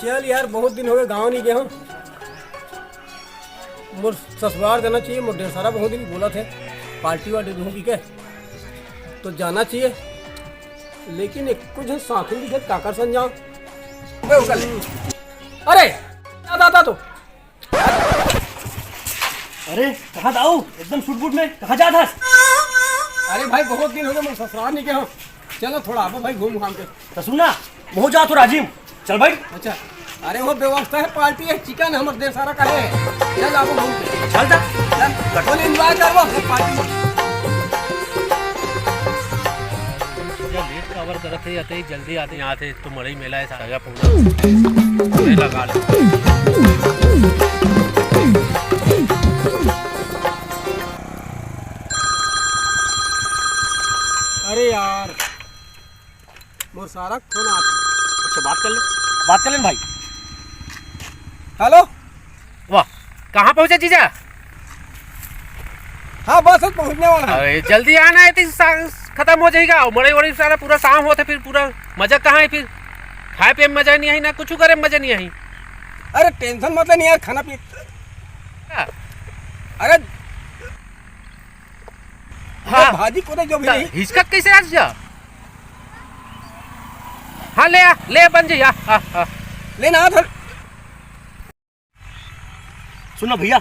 चल यार, बहुत दिन हो गए गाँव नहीं गए हम। मोर ससुराल जाना चाहिए। मोर ढेर सारा बहुत दिन बोला थे पार्टी वार्टी दूँ की के तो जाना चाहिए, लेकिन एक कुछ साथ ही दिखे काकर सन जाओ। अरे दादा तो अरे कहाँ दाऊ एकदम सूट बूट में कहाँ जा था? अरे भाई बहुत दिन हो गए, मोर ससुराल नहीं गए हम। चलो थोड़ा आबो भाई, घूम घाम के। तो सुनना बहुत जा तो राजीव चल भाई। अच्छा, अरे वो व्यवस्था है, पार्टी है, चिकन है, हमारे ढेर सारा का है। चल आबो घूम के। चल जा फुल एंजॉय करबो पार्टी में। लेट कवर करते आते जल्दी आते यहाँ थे तो मड़ई मेला है सारा पूरा लगा ले। अरे यार मोर सारा फोन आता। अच्छा बात कर ले भाई। हेलो, वाह कहाँ पहुँचे जीजा? हाँ बस अब पहुँचने वाला है। अरे जल्दी आना है तो खत्म हो जाएगा। मड़ई वड़ी सारा पूरा शाम होते फिर पूरा मजा कहाँ है? फिर खाए पिए में मजा नहीं आई ना कुछ करे में मजा नहीं आई। अरे टेंशन मत ले यार, खाना पी। अरे हाँ भाजी को जो भी नहीं। हिचकत कैसे आज जा? हाँ ले बन जी। लेना आ फिर। सुनो भैया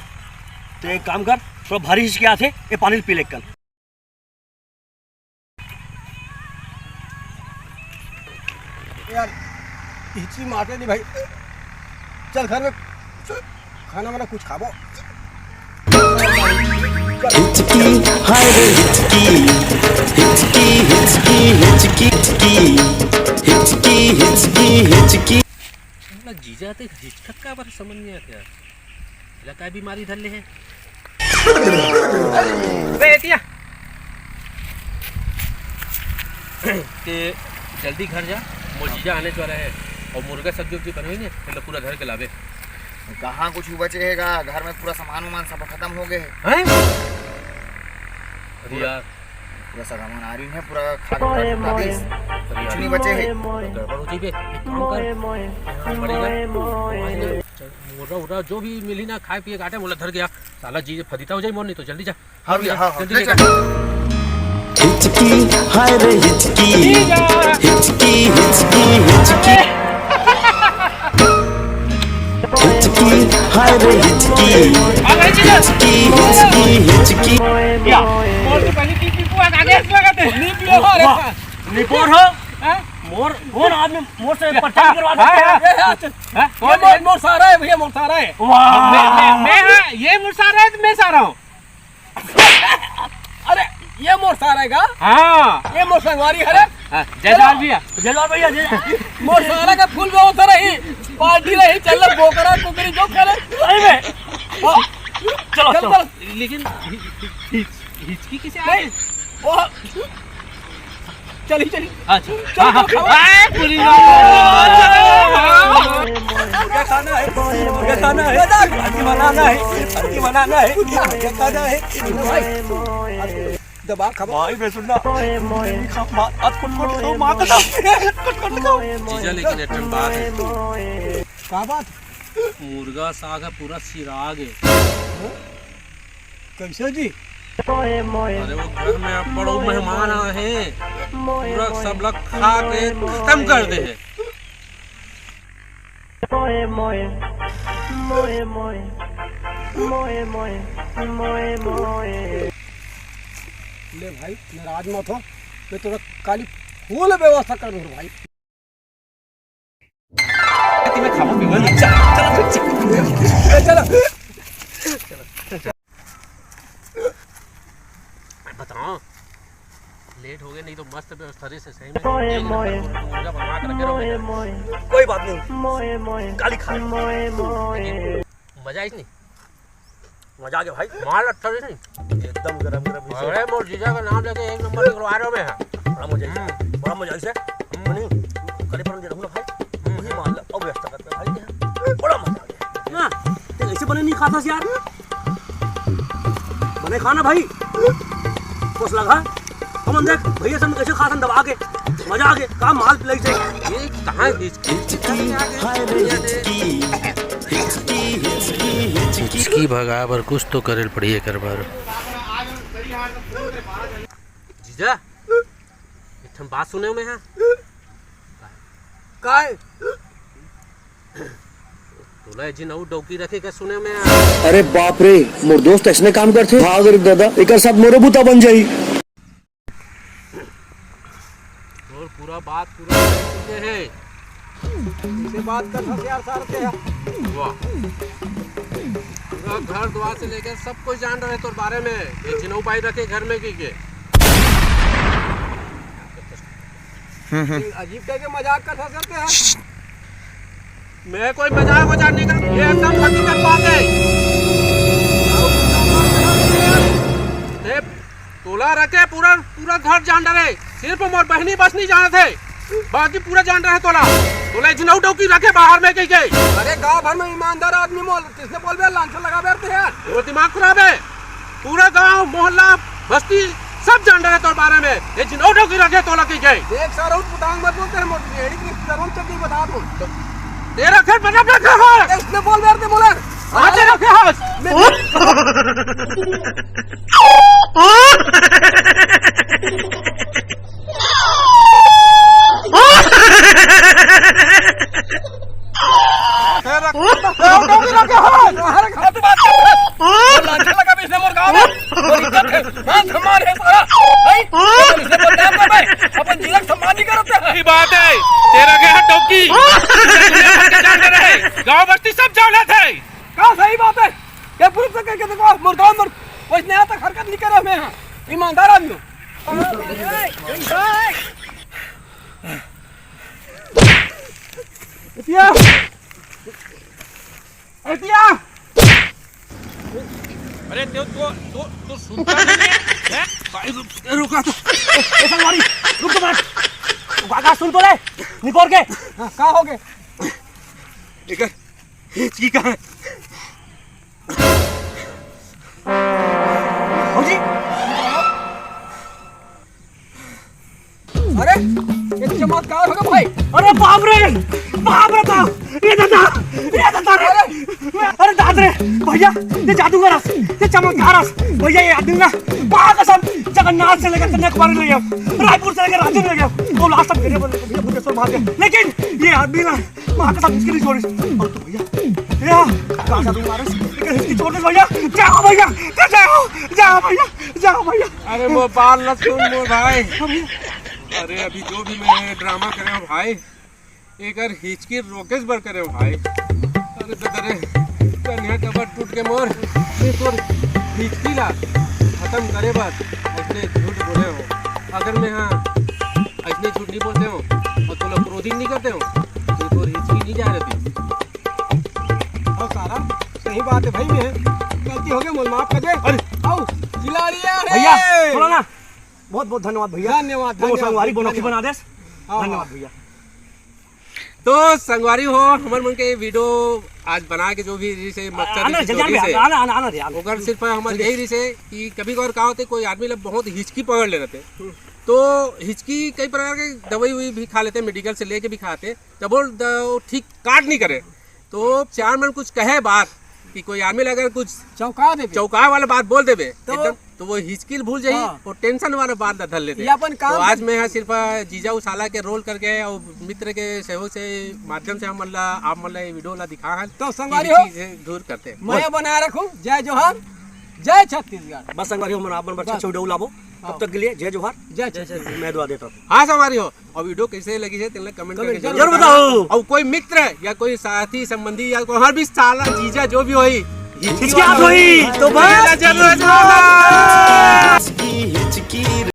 तो एक काम कर, थोड़ा भारी हिचके आते ये पानी पी ले कल। यार हिचकी मारते नहीं भाई, चल घर में खाना वाना कुछ खाबो। हिचकी हाय रे हिचकी हिचकी हिचकी हिचकी हिचकी हिचकी हिचकी हिचकी। जीजा ते हिचकत का बार समझ नहीं आता यार। लगा बीमारी धर ले है बेटिया ते जल्दी घर जा, मोर जीजा आने वाला है और मुर्गा सब्जी उब्जी बनवाई ना मतलब पूरा घर के लावे। कहाँ कुछ बचेगा, घर में पूरा सामान वामान सब खत्म हो गए हैं? अरे यार पूरा सामान आ रही है, पूरा खा के कुछ नहीं बचे है। गड़बड़ हो जाएगी। एक काम कर पड़ेगा मुर्गा उर्गा जो भी मिली ना खाए पिए काटे मोला धर गया साला जी फदीता हो जाए मोर नहीं तो जल्दी जा। हाँ भैया हाँ जल्दी ले लेकर हिचकी हाय रे हिचकी हिचकी हिचकी हिचकी हिचकी हाय रे हिचकी हिचकी हिचकी हिचकी। मोर तो पहले की पुआ आगे लगाते नहीं पियो रे निपोर हो मोर कौन आदमी मोर से परेशान करवा ये मोर सारा है भैया, मोर सारा है। वाह मैं ये मोर सारा है तो मैं सारा हूँ। अरे ये मोर सारा है का? हाँ ये मोर संगवारी है रे। जयलाल भैया जयलाल भैया मोर सारा का फुल व्यवस्था रही, पार्टी रही, चल बोकरा कुकरी जो करे। हाँ, चलो चल चल। लेकिन हिचकी किसे आ गई? वो चली चली। अच्छा हाँ पूरी मुर्गा खाना है, मुर्गा खाना है, पार्टी बनाना है, पार्टी बनाना है, मुर्गा खाना है। दबा खबा भाई मैं सुनना आज कुट तो मां का कुट जीजा लेकिन एटम बात है। का बात? मुर्गा साग है पूरा सिराग है। कैसे जी? अरे वो घर में बड़ो मेहमान आए हैं, पूरा सब लोग खा के खत्म कर दे है। ले भाई नाराज मत हो, मैं थोड़ा काली फूल व्यवस्था कर दूँ भाई। बताओ लेट हो गए नहीं तो मस्त व्यवस्था से सही में मुर्गा बनवा कर रखे रहो। कोई बात नहीं काली खा मजा आई नहीं? मजा आ गया भाई, माल अच्छा नहीं एकदम गरम गरम। अरे मोर जीजा का नाम लेके एक नंबर निकलवा रहे हो मैं। बड़ा मजा से कल पर दे रहूंगा भाई, वही मान लो अब व्यवस्था करते भाई, बड़ा मजा आ गया ना। तो ऐसे बने नहीं खाता यार, बने खाना भाई कुछ लगा हम देख भैया सब कैसे खाता दबा के। मजा आ गया का माल पिलाई से ये कहाँ हिचकी हाय रे हिचकी हिचकी हिचकी हिचकी हिचकी भगा बर कुछ तो करे पड़िए कर बार। जीजा एक ठन बात सुने में है काय तोला जी नऊ डौकी रखे के सुने में है। अरे बाप रे मोर दोस्त ऐसने काम करथे भाग रे दादा एकर साथ मोरो बूता बन जाई। और पूरा बात पूरा सुनते हैं इसे बात कर हथियार सारते हैं। वाह पूरा घर द्वार से लेकर सब कुछ जान रहे तो बारे में ये जिनऊ पाई रखे घर में की के अजीब टाइप के मजाक कर सकते हैं। मैं कोई मजाक नहीं कर ये एकदम हकीकत बात है। तोला रखे पूरा पूरा घर जान रहे सिर्फ मोर बहनी बस नहीं जाने थे बाकी पूरा जान रहे तोला जिनऊ डौकी रखे बाहर में कहीं के। अरे गांव भर में ईमानदार आदमी मोल किसने बोल बे लांछन लगा बैठते हैं। वो दिमाग खराब है पूरा गांव मोहल्ला बस्ती सब जान रहे तो बारे में ये जिनऊ डौकी रखे तोला कहीं के। देख सारा पुटांग मत बोलते हैं मोटी रेडी की सर्वम चक्की बता दूं तेरा घर बना रखा है इसने बोल बैठते बोले आज रखे हाथ बात है तेरा गया डौकी गाँव बस्ती सब जाने थे। क्या सही बात है ये पुरुष से कह के देखो मुर्गा मुर्ग वो इतने यहाँ तक हरकत नहीं करे मैं ईमानदार आदमी हूँ। इतिया इतिया अरे तो सुनता नहीं है रुका तो संगवारी रुक तो मत काका सुन तो ले निकोर के कहाँ हो गए लेकर हिचकी का है जी। अरे ये चमत्कार होगा भाई। अरे बाप रे तो ये दादा अरे दादरे भैया ये जादूगर ये चमत्कार भैया ये आदमी ना बाहर कसम जगन्नाथ से लेकर कन्याकुमारी ले गया रायपुर से लेकर रांची ले गया वो लास्ट तक मेरे बोले भैया बुद्धेश्वर भाग गया लेकिन ये आदमी ना वहां कसम इसकी नहीं छोड़ी। और तो भैया या कहां जादू मारे लेकिन इसकी छोड़ दे भैया जाओ भैया जाओ भैया। अरे वो बाल न सुन मोर भाई अरे अभी जो भी मैं ड्रामा करे हो भाई एक हिचकी रोकेश बर करे हो भाई। अरे ददरे कन्या कबर टूट के मोर एक और हिचकी ला खत्म करे बात ऐसे झूठ बोले हो अगर मैं हाँ ऐसे झूठ नहीं बोलते हो और तो लोग क्रोधित नहीं करते हो तो और हिचकी नहीं जा रही। और सारा सही बात है भाई मैं गलती हो गई मुझे माफ कर दे। अरे आओ जिला लिया भैया सुनो ना बहुत बहुत धन्यवाद भैया धन्यवाद वो संगवारी बोनोखी बना दे हाँ, धन्यवाद भैया। तो संगवारी हो हमारे मन के वीडियो आज बना के जो भी जैसे आना मकसद जल्दी से आना रे ओकर सिर्फ हमारे यही रही से कि कभी कभार का होते कोई आदमी लोग बहुत हिचकी पकड़ ले रहते तो हिचकी कई प्रकार के दवाई हुई भी खा लेते मेडिकल से लेके भी खाते तब वो ठीक काट नहीं करे तो चार मन कुछ कहे बात कि कोई आदमी अगर कुछ चौका वाला बात बोल देवे एकदम तो वो हिचकिल भूल जाई और टेंशन वाला बात धर लेते। तो आज मैं यहाँ सिर्फ जीजा उसाला के रोल करके और मित्र के सहयोग से माध्यम से हम आप ये वीडियो ला दिखा है तो संगवारी हो दूर करते हैं मैं बनाए रखूं जय जोहार जय छत्तीसगढ़। बस संगवारी हो मन आप बच्चा वीडियो लाबो तब तक के लिए जय जोहार जय छत्तीसगढ़ मैं दुआ देता हूँ। हाँ संगवारी हो और वीडियो कैसे लगी है तेरे कमेंट करके जरूर बताओ और कोई मित्र या कोई साथी संबंधी या कोई हर भी साला जीजा जो भी होई हिचकी हुई तो बस हिचकी